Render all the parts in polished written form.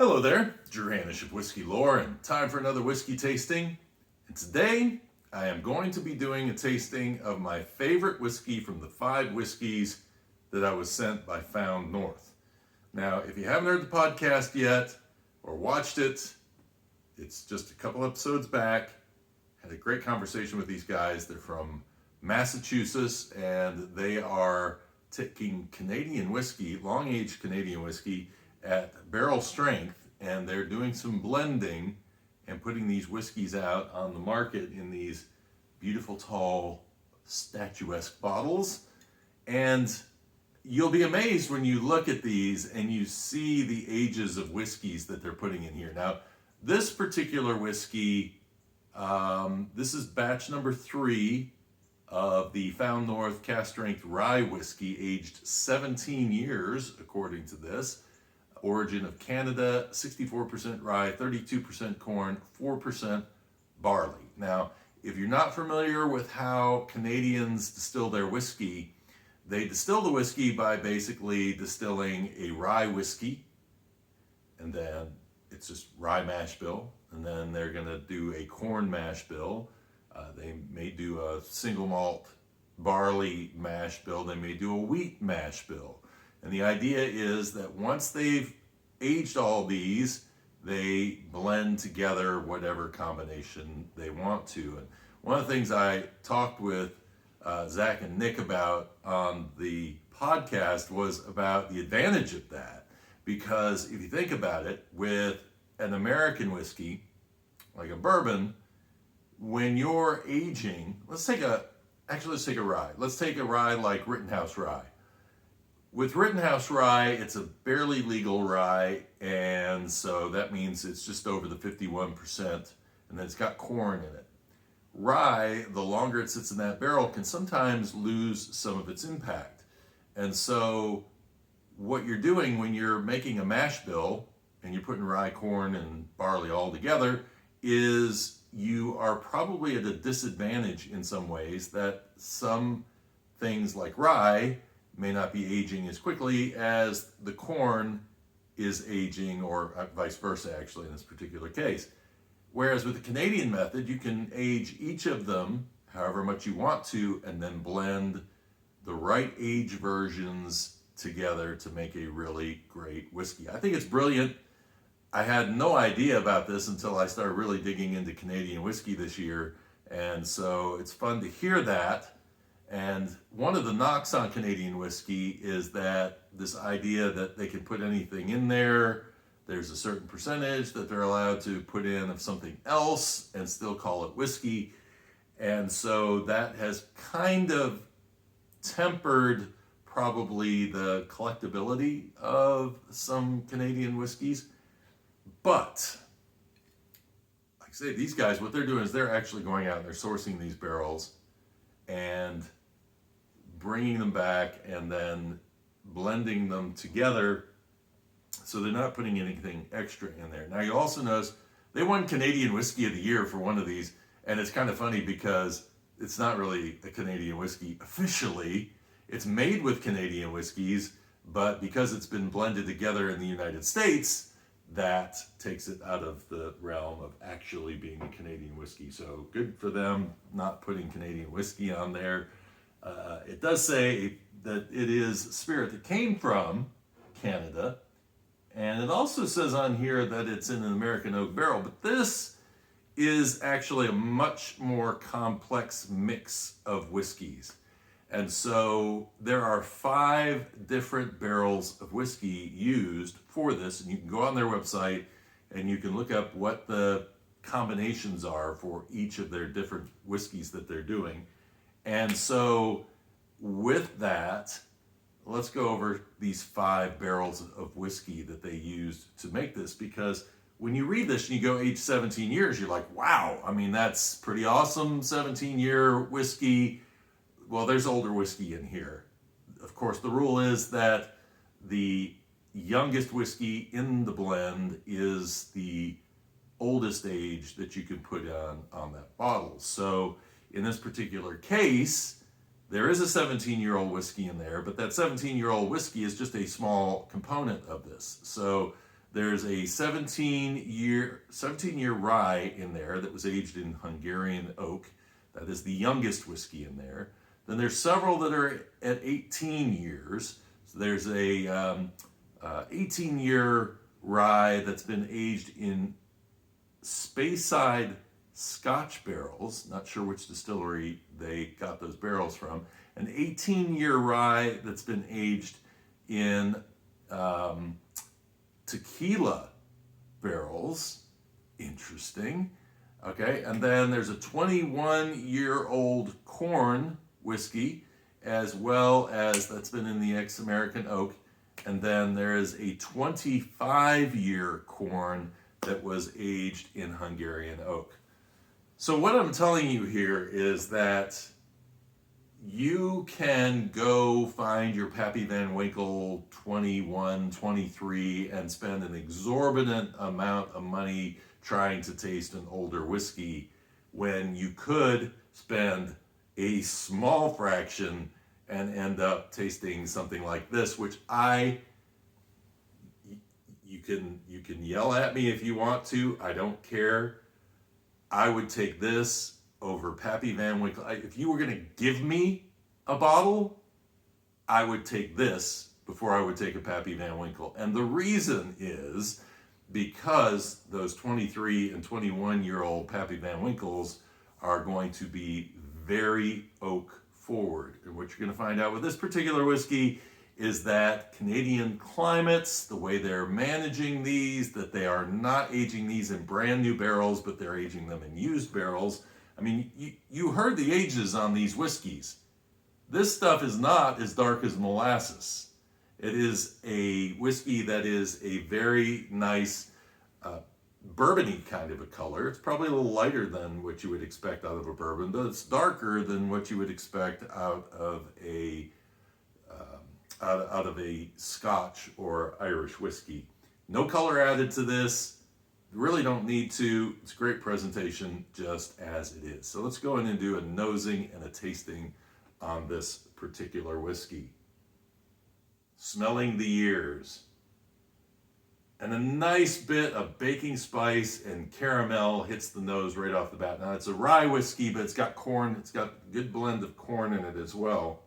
Hello there, Drew Hanish of Whiskey Lore, and time for another whiskey tasting. And today, I am going to be doing a tasting of my favorite whiskey from the 5 whiskeys that I was sent by Found North. Now, if you haven't heard the podcast yet, or watched it, it's just a couple episodes back. Had a great conversation with these guys. They're from Massachusetts, and they are taking Canadian whiskey, long-aged Canadian whiskey, at barrel strength, and they're doing some blending and putting these whiskeys out on the market in these beautiful, tall, statuesque bottles. And you'll be amazed when you look at these and you see the ages of whiskeys that they're putting in here. Now, this particular whiskey, this is batch number 3 of the Found North Cask Strength Rye whiskey, aged 17 years, according to this. Origin of Canada, 64% rye, 32% corn, 4% barley. Now, if you're not familiar with how Canadians distill their whiskey, they distill the whiskey by basically distilling a rye whiskey, and then it's just rye mash bill, and then they're going to do a corn mash bill. They may do a single malt barley mash bill. They may do a wheat mash bill. And the idea is that once they've aged all these, they blend together whatever combination they want to. And one of the things I talked with Zach and Nick about on the podcast was about the advantage of that. Because if you think about it, with an American whiskey, like a bourbon, when you're aging, let's take a rye. Let's take a rye like Rittenhouse rye. With Rittenhouse rye, it's a barely legal rye, and so that means it's just over the 51%, and then it's got corn in it. Rye, the longer it sits in that barrel, can sometimes lose some of its impact. And so what you're doing when you're making a mash bill, and you're putting rye, corn, and barley all together, is you are probably at a disadvantage in some ways that some things like rye may not be aging as quickly as the corn is aging, or vice versa, actually, in this particular case. Whereas with the Canadian method, you can age each of them however much you want to, and then blend the right age versions together to make a really great whiskey. I think it's brilliant. I had no idea about this until I started really digging into Canadian whiskey this year, and so it's fun to hear that. And one of the knocks on Canadian whiskey is that this idea that they can put anything in there, there's a certain percentage that they're allowed to put in of something else and still call it whiskey. And so that has kind of tempered probably the collectability of some Canadian whiskeys. But, like I say, these guys, what they're doing is they're actually going out and they're sourcing these barrels and bringing them back and then blending them together, so they're not putting anything extra in there. Now, you also notice they won Canadian Whiskey of the Year for one of these, and it's kind of funny because it's not really a Canadian whiskey officially. It's made with Canadian whiskeys, but because it's been blended together in the United States, that takes it out of the realm of actually being a Canadian whiskey. So good for them not putting Canadian whiskey on there. It does say that it is spirit that came from Canada, and it also says on here that it's in an American oak barrel, but this is actually a much more complex mix of whiskeys. And so there are 5 different barrels of whiskey used for this, and you can go on their website and you can look up what the combinations are for each of their different whiskeys that they're doing. And so with that, let's go over these 5 barrels of whiskey that they used to make this, because when you read this and you go age 17 years, you're like, wow, I mean, that's pretty awesome, 17-year whiskey. Well, there's older whiskey in here. Of course, the rule is that the youngest whiskey in the blend is the oldest age that you can put on that bottle. So in this particular case, there is a 17-year-old whiskey in there, but that 17-year-old whiskey is just a small component of this. So There's a 17-year rye in there that was aged in Hungarian oak. That is the youngest whiskey in there. Then there's several that are at 18 years. So there's a 18-year rye that's been aged in Speyside Scotch barrels. Not sure which distillery they got those barrels from. An 18-year rye that's been aged in tequila barrels. Interesting. Okay, and then there's a 21-year-old corn whiskey, as well as that's been in the ex-American oak. And then there is a 25-year corn that was aged in Hungarian oak. So what I'm telling you here is that you can go find your Pappy Van Winkle 21, 23 and spend an exorbitant amount of money trying to taste an older whiskey when you could spend a small fraction and end up tasting something like this, which you can yell at me if you want to. I don't care. I would take this over Pappy Van Winkle. If you were going to give me a bottle, I would take this before I would take a Pappy Van Winkle. And the reason is because those 23 and 21-year-old Pappy Van Winkles are going to be very oak forward. And what you're going to find out with this particular whiskey is that Canadian climates, the way they're managing these, that they are not aging these in brand new barrels, but they're aging them in used barrels. I mean, you heard the ages on these whiskeys. This stuff is not as dark as molasses. It is a whiskey that is a very nice bourbony kind of a color. It's probably a little lighter than what you would expect out of a bourbon, but it's darker than what you would expect out of a Scotch or Irish whiskey. No color added to this. You really don't need to. It's a great presentation just as it is. So let's go in and do a nosing and a tasting on this particular whiskey. Smelling the years. And a nice bit of baking spice and caramel hits the nose right off the bat. Now it's a rye whiskey, but it's got corn. It's got a good blend of corn in it as well.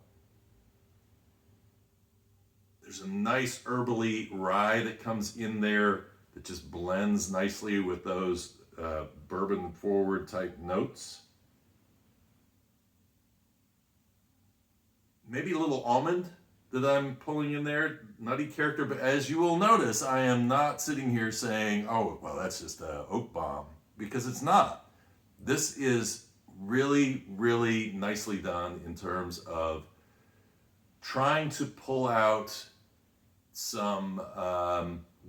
There's a nice herbally rye that comes in there that just blends nicely with those bourbon forward type notes. Maybe a little almond that I'm pulling in there, nutty character, but as you will notice, I am not sitting here saying, oh, well, that's just a oak bomb, because it's not. This is really, really nicely done in terms of trying to pull out some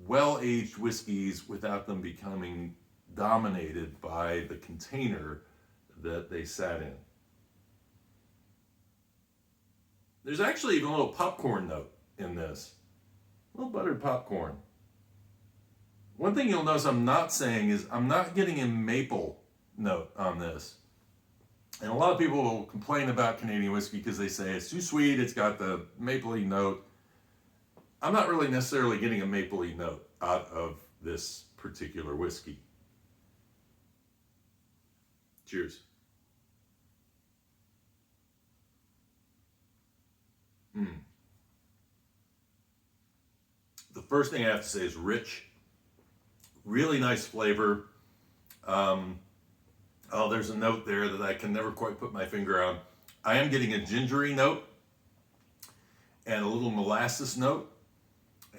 well-aged whiskeys without them becoming dominated by the container that they sat in. There's actually even a little popcorn note in this. A little buttered popcorn. One thing you'll notice I'm not saying is I'm not getting a maple note on this. And a lot of people will complain about Canadian whiskey because they say it's too sweet, it's got the mapley note. I'm not really necessarily getting a mapley note out of this particular whiskey. Cheers. The first thing I have to say is rich, really nice flavor. Oh, there's a note there that I can never quite put my finger on. I am getting a gingery note and a little molasses note.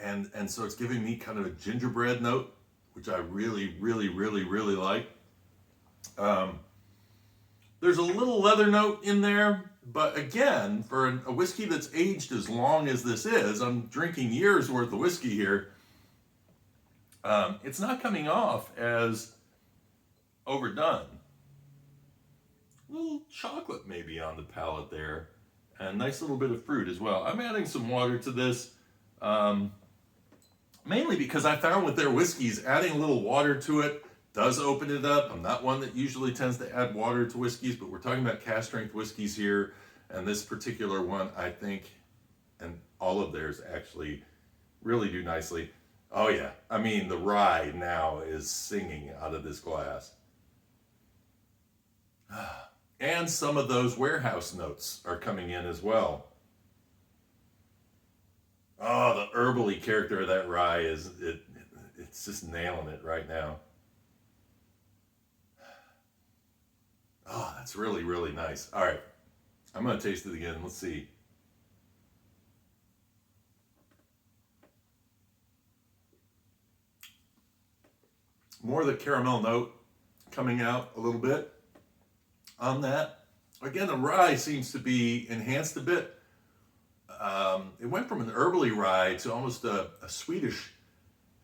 And so it's giving me kind of a gingerbread note, which I really, really, really, really like. There's a little leather note in there. But again, for a whiskey that's aged as long as this is, I'm drinking years worth of whiskey here, it's not coming off as overdone. A little chocolate maybe on the palate there, and a nice little bit of fruit as well. I'm adding some water to this, mainly because I found with their whiskeys, adding a little water to it does open it up. I'm not one that usually tends to add water to whiskeys, but we're talking about cask strength whiskeys here. And this particular one, I think, and all of theirs actually really do nicely. Oh yeah, I mean the rye now is singing out of this glass. And some of those warehouse notes are coming in as well. Oh, the herbally character of that rye it's just nailing it right now. Oh, that's really, really nice. All right, I'm going to taste it again. Let's see. More of the caramel note coming out a little bit on that. Again, the rye seems to be enhanced a bit. It went from an herbally rye to almost a Swedish,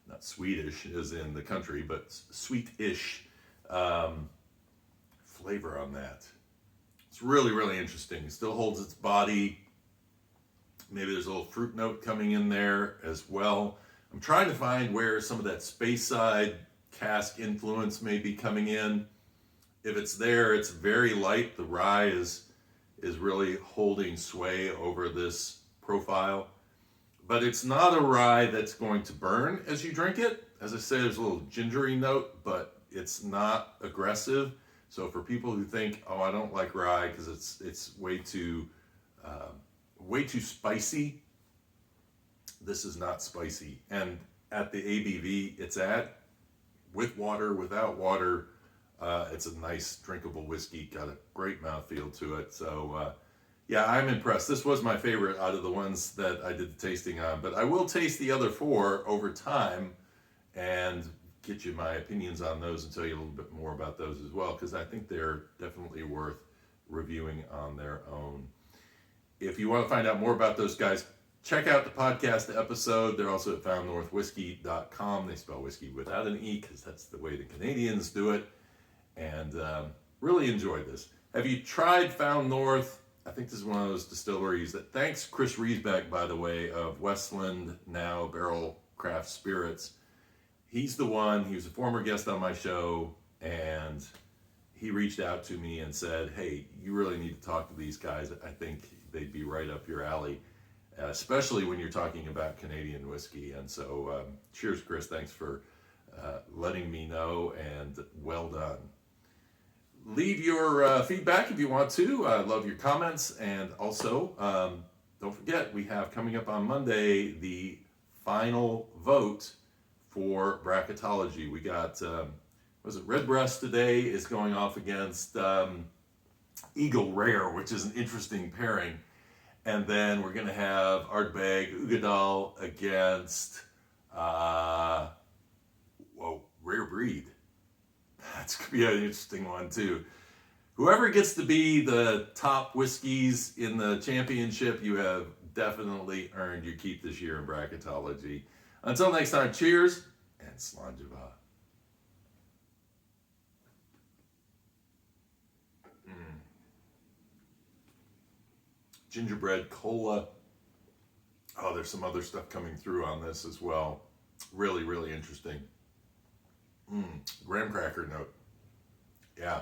not Swedish as in the country, but sweet-ish flavor on that. It's really, really interesting. It still holds its body. Maybe there's a little fruit note coming in there as well. I'm trying to find where some of that Speyside cask influence may be coming in. If it's there, it's very light. The rye is really holding sway over this profile. But it's not a rye that's going to burn as you drink it. As I say, there's a little gingery note, but it's not aggressive. So for people who think, oh, I don't like rye because it's way too spicy, this is not spicy. And at the ABV it's at, with water, without water, it's a nice drinkable whiskey. Got a great mouthfeel to it. So yeah, I'm impressed. This was my favorite out of the ones that I did the tasting on. But I will taste the other four over time and get you my opinions on those and tell you a little bit more about those as well, because I think they're definitely worth reviewing on their own. If you want to find out more about those guys, check out the podcast episode. They're also at foundnorthwhiskey.com. They spell whiskey without an E because that's the way the Canadians do it. And really enjoyed this. Have you tried Found North? I think this is one of those distilleries that, thanks Chris Riesbeck, by the way, of Westland, now Barrel Craft Spirits. He's the one, he was a former guest on my show, and he reached out to me and said, hey, you really need to talk to these guys. I think they'd be right up your alley, especially when you're talking about Canadian whiskey. And so, cheers, Chris. Thanks for letting me know, and well done. Leave your feedback if you want to. I love your comments. And also, don't forget, we have coming up on Monday the final vote for bracketology. We got, was it Redbreast today is going off against Eagle Rare, which is an interesting pairing. And then we're going to have Ardbeg Ugadal against, Rare Breed. That's going to be an interesting one too. Whoever gets to be the top whiskeys in the championship, you have definitely earned your keep this year in bracketology. Until next time, cheers and Slainte. Gingerbread cola. Oh, there's some other stuff coming through on this as well. Really, really interesting. Graham cracker note. Yeah.